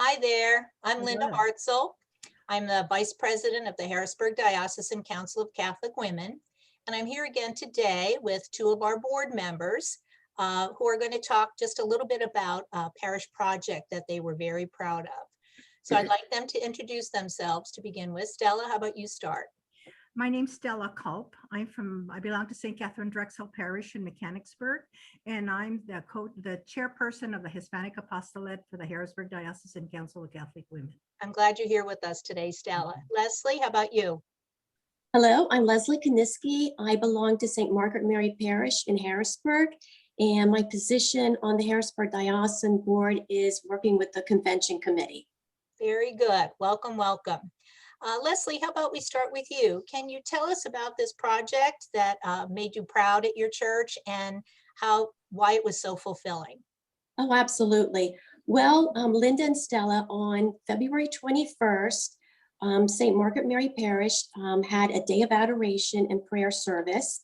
Hi there, I'm Linda Hello. Hartzell. I'm the Vice President of the Harrisburg Diocesan Council of Catholic Women. And I'm here again today with two of our board members who are going to talk just a little bit about a parish project that they were very proud of. So I'd like them to introduce themselves to begin with. Stella, how about you start? My name's Stella Culp. I belong to St. Catherine Drexel Parish in Mechanicsburg, and I'm the chairperson of the Hispanic Apostolate for the Harrisburg Diocesan Council of Catholic Women. I'm glad you're here with us today, Stella. Leslie, how about you? Hello, I'm Leslie Kaniski. I belong to St. Margaret Mary Parish in Harrisburg, and my position on the Harrisburg Diocesan Board is working with the Convention Committee. Very good. Welcome, welcome. Leslie, how about we start with you? Can you tell us about this project that made you proud at your church and why it was so fulfilling? Oh, absolutely. Well, Linda and Stella, on February 21st, St. Margaret Mary Parish had a day of adoration and prayer service,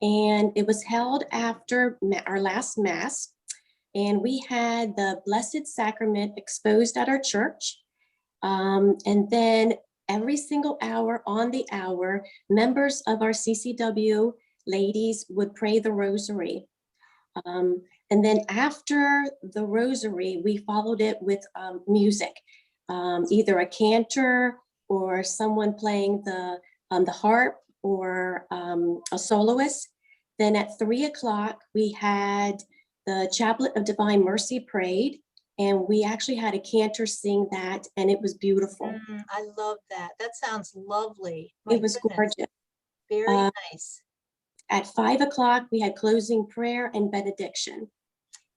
and it was held after our last Mass, and we had the Blessed Sacrament exposed at our church, and then every single hour on the hour, members of our CCW ladies would pray the rosary. And then after the rosary, we followed it with music, either a cantor or someone playing the harp or a soloist. Then at 3 o'clock, we had the Chaplet of Divine Mercy prayed, and we actually had a cantor sing that, and it was beautiful. I love that. That sounds lovely. It was gorgeous. Very nice. At 5 o'clock, we had closing prayer and benediction.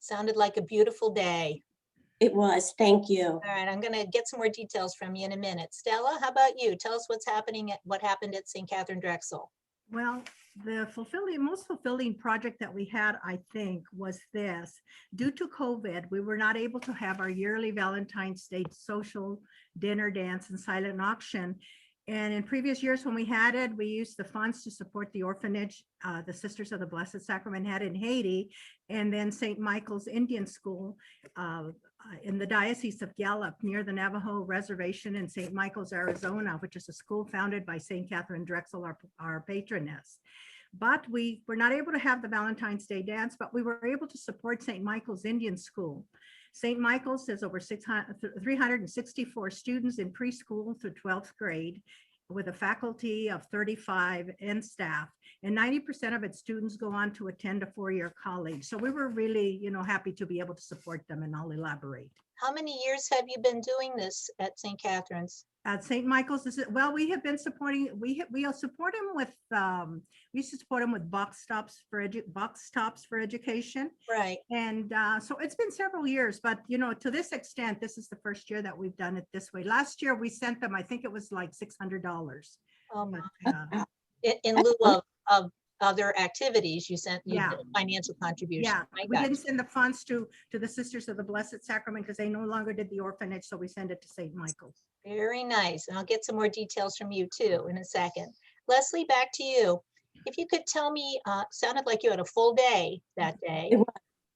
Sounded like a beautiful day. It was. Thank you. All right, I'm going to get some more details from you in a minute. Stella, how about you? Tell us what happened at St. Catherine Drexel. Well, the most fulfilling project that we had, I think, was this. Due to COVID, we were not able to have our yearly Valentine's Day social dinner, dance, and silent auction. And in previous years when we had it, we used the funds to support the orphanage the Sisters of the Blessed Sacrament had in Haiti, and then St. Michael's Indian School in the Diocese of Gallup near the Navajo Reservation in St. Michael's, Arizona, which is a school founded by St. Catherine Drexel, our patroness. But we were not able to have the Valentine's Day dance, but we were able to support St. Michael's Indian School. St. Michael's has over 364 students in preschool through 12th grade, with a faculty of 35 and staff, and 90% of its students go on to attend a four-year college. So we were really, happy to be able to support them, and I'll elaborate. How many years have you been doing this at St. Catherine's? At St. Michael's, we have been supporting. We support them with. We used to support them with box tops for education. Right. And so it's been several years, but to this extent, this is the first year that we've done it this way. Last year we sent them, I think it was like $600. Oh my. In lieu of other activities, you did a financial contribution. Yeah, we didn't send the funds to the Sisters of the Blessed Sacrament because they no longer did the orphanage, so we send it to St. Michael's. Very nice, and I'll get some more details from you too in a second. Leslie, back to you. If you could tell me, sounded like you had a full day that day.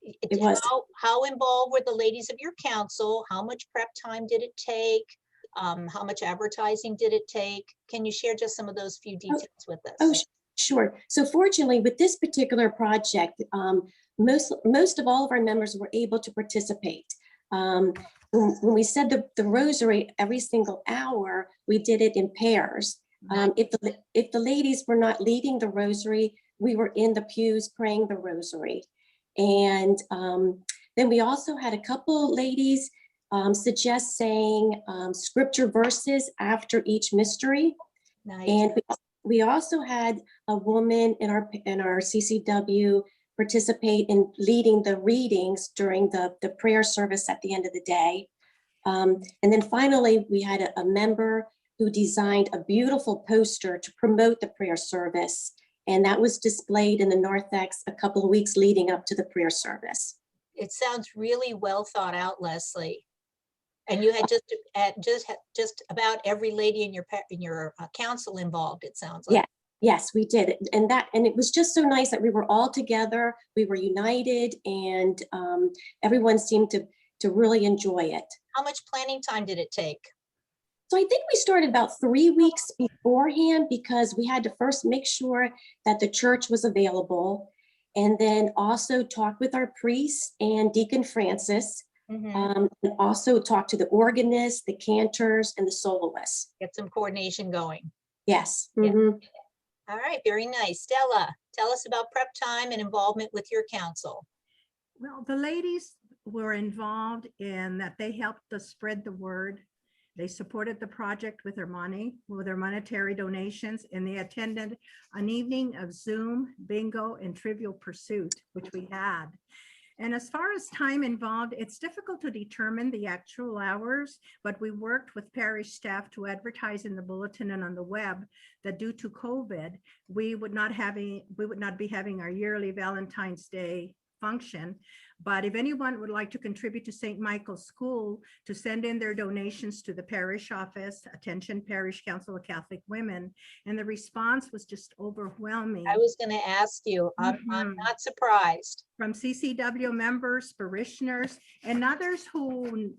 It was. How involved were the ladies of your council? How much prep time did it take? How much advertising did it take? Can you share just some of those few details with us? Oh, sure. So fortunately, with this particular project, most of all of our members were able to participate. When we said the rosary every single hour, we did it in pairs. If the ladies were not leading the rosary, we were in the pews praying the rosary. And then we also had a couple ladies suggest saying scripture verses after each mystery. Nice. And we also had a woman in our CCW participate in leading the readings during the prayer service at the end of the day. And then finally, we had a member who designed a beautiful poster to promote the prayer service. And that was displayed in the narthex a couple of weeks leading up to the prayer service. It sounds really well thought out, Leslie. And you had just about every lady in your council involved, it sounds like. Yeah. Yes, we did. And it was just so nice that we were all together, we were united, and everyone seemed to really enjoy it. How much planning time did it take? So I think we started about 3 weeks beforehand because we had to first make sure that the church was available, and then also talk with our priest and Deacon Francis, and also talk to the organist, the cantors, and the soloists. Get some coordination going. Yes. Yeah. Mhm. All right, very nice. Stella, tell us about prep time and involvement with your council. Well, the ladies were involved in that. They helped us spread the word. They supported the project with their money, with their monetary donations, and they attended an evening of Zoom, bingo, and Trivial Pursuit, which we had. And as far as time involved, it's difficult to determine the actual hours, but we worked with parish staff to advertise in the bulletin and on the web that due to COVID, we would not be having our yearly Valentine's Day function. But if anyone would like to contribute to St. Michael's School to send in their donations to the parish office, attention Parish Council of Catholic Women, and the response was just overwhelming. I was going to ask you, I'm not surprised. From CCW members, parishioners, and others who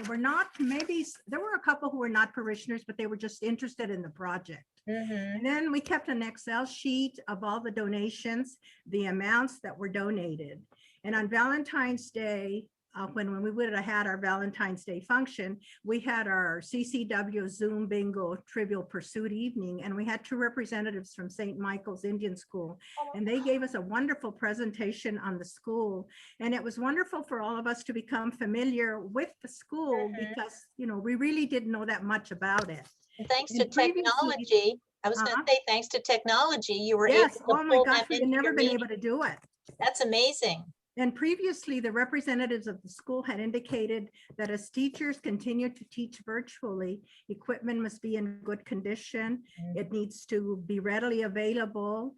were not, maybe there were a couple who were not parishioners, but they were just interested in the project. And then we kept an Excel sheet of all the donations, the amounts that were donated. And on Valentine's Day, when we would have had our Valentine's Day function, we had our CCW Zoom bingo Trivial Pursuit evening, and we had 2 representatives from St. Michael's Indian School, and they gave us a wonderful presentation on the school. And it was wonderful for all of us to become familiar with the school because, you know, we really didn't know that much about it. And thanks to technology, I was going to say, thanks to technology, you were able to oh my pull gosh, them we've into never your been meeting. able to do it. That's amazing. And previously, the representatives of the school had indicated that as teachers continue to teach virtually, equipment must be in good condition. It needs to be readily available.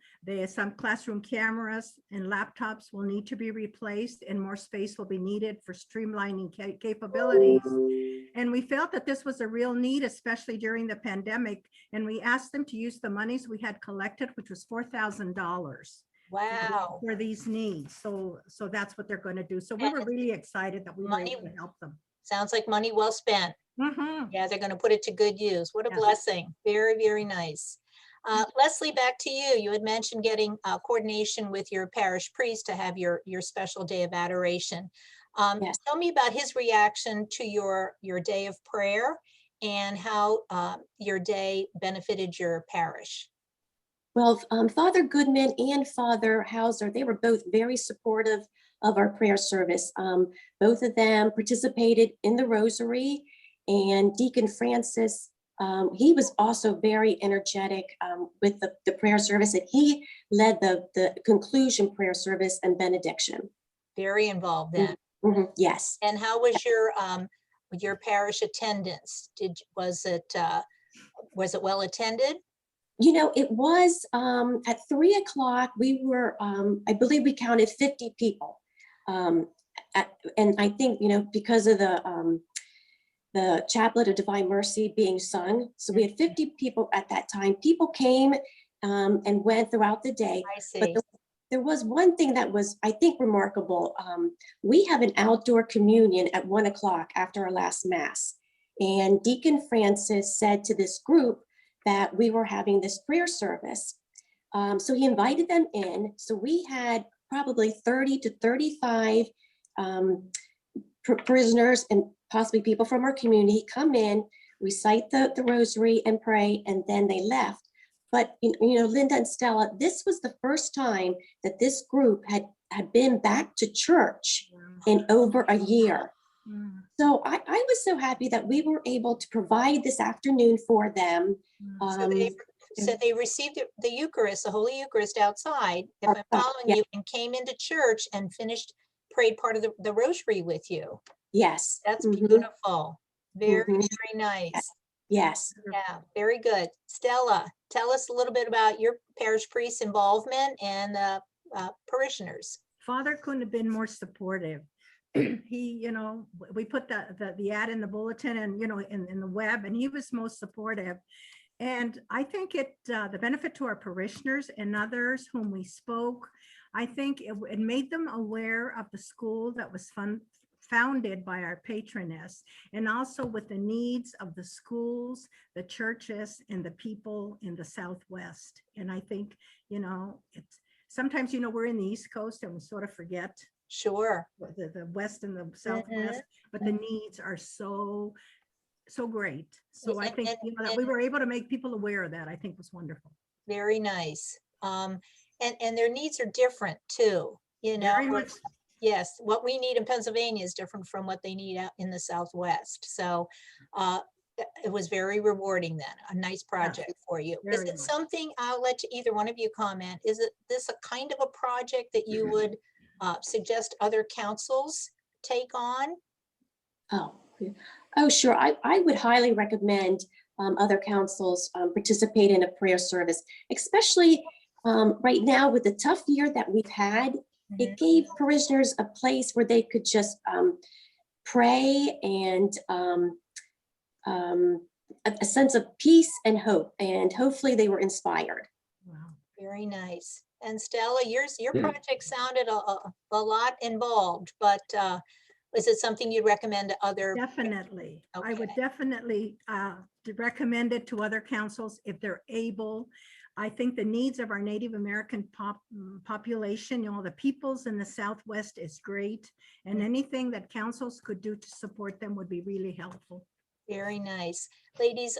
Some classroom cameras and laptops will need to be replaced, and more space will be needed for streamlining capabilities. And we felt that this was a real need, especially during the pandemic. And we asked them to use the monies we had collected, which was $4,000. Wow. For these needs. So that's what they're going to do. So we were really excited that we were able to help them. Sounds like money well spent. Yeah, they're going to put it to good use. What a blessing. Very, very nice. Leslie, back to you. You had mentioned getting coordination with your parish priest to have your special day of adoration. Tell me about his reaction to your day of prayer and how your day benefited your parish. Well, Father Goodman and Father Hauser, they were both very supportive of our prayer service. Both of them participated in the rosary, and Deacon Francis, he was also very energetic with the prayer service, and he led the conclusion prayer service and benediction. Very involved then. Yes. And how was your parish attendance? Was it well attended? You know, it was at 3 o'clock, we were, I believe we counted 50 people. And I think, you know, because of the Chaplet of Divine Mercy being sung, so we had 50 people at that time. People came and went throughout the day. I see. But there was one thing that was, I think, remarkable. We have an outdoor communion at 1 o'clock after our last Mass. And Deacon Francis said to this group that we were having this prayer service. So he invited them in. So we had probably 30 to 35 prisoners and possibly people from our community come in, recite the rosary and pray, and then they left. But you know, Linda and Stella, this was the first time that this group had been back to church in over a year. So I was so happy that we were able to provide this afternoon for them. So they received the Eucharist, the Holy Eucharist outside, if I'm following you, and came into church and prayed part of the rosary with you. Yes. That's beautiful. Very, very nice. Yes. Yeah, very good. Stella, tell us a little bit about your parish priest's involvement and the parishioners. Father couldn't have been more supportive. He, you know, we put the ad in the bulletin and, you know, in the web, and he was most supportive. And I think the benefit to our parishioners and others whom we spoke, I think it made them aware of the school that was founded by our patroness, and also with the needs of the schools, the churches, and the people in the Southwest. And I think, it's sometimes, we're in the East Coast and we sort of forget Sure. the West and the Southwest, but the needs are so great. So I think, that we were able to make people aware of that, I think was wonderful. Very nice. And their needs are different too, Very much. Yes, what we need in Pennsylvania is different from what they need out in the Southwest. So it was very rewarding then, a nice project for you. Is Very it much. something, I'll let either one of you comment, is it this a kind of a project that you would suggest other councils take on? Oh, sure. I would highly recommend other councils participate in a prayer service, especially right now with the tough year that we've had. It gave parishioners a place where they could just pray and a sense of peace and hope, and hopefully they were inspired. Wow. Very nice. And Stella, your project sounded a lot involved, but is it something you'd recommend to other? Definitely. I would Okay. definitely recommend it to other councils if they're able. I think the needs of our Native American population, the peoples in the Southwest is great. And anything that councils could do to support them would be really helpful. Very nice. Ladies,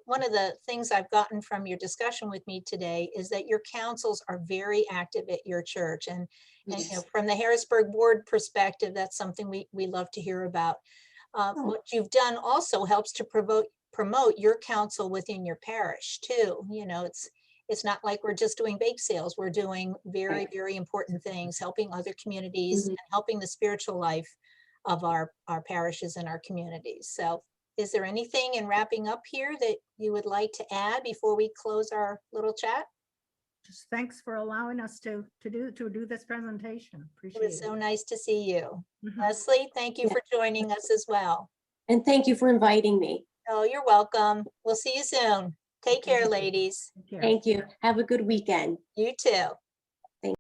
one of the things I've gotten from your discussion with me today is that your councils are very active at your church. And Yes. from the Harrisburg board perspective, that's something we love to hear about. What you've done also helps to promote your council within your parish too. It's not like we're just doing bake sales. We're doing very, very important things, helping other communities and helping the spiritual life of our parishes and our communities. So is there anything in wrapping up here that you would like to add before we close our little chat? Just thanks for allowing us to do this presentation. It Appreciate was it. so nice to see you. Mhm. Leslie, thank you for joining us as well. And thank you for inviting me. Oh, you're welcome. We'll see you soon. Take care, ladies. Take care. Thank you. Have a good weekend. You too.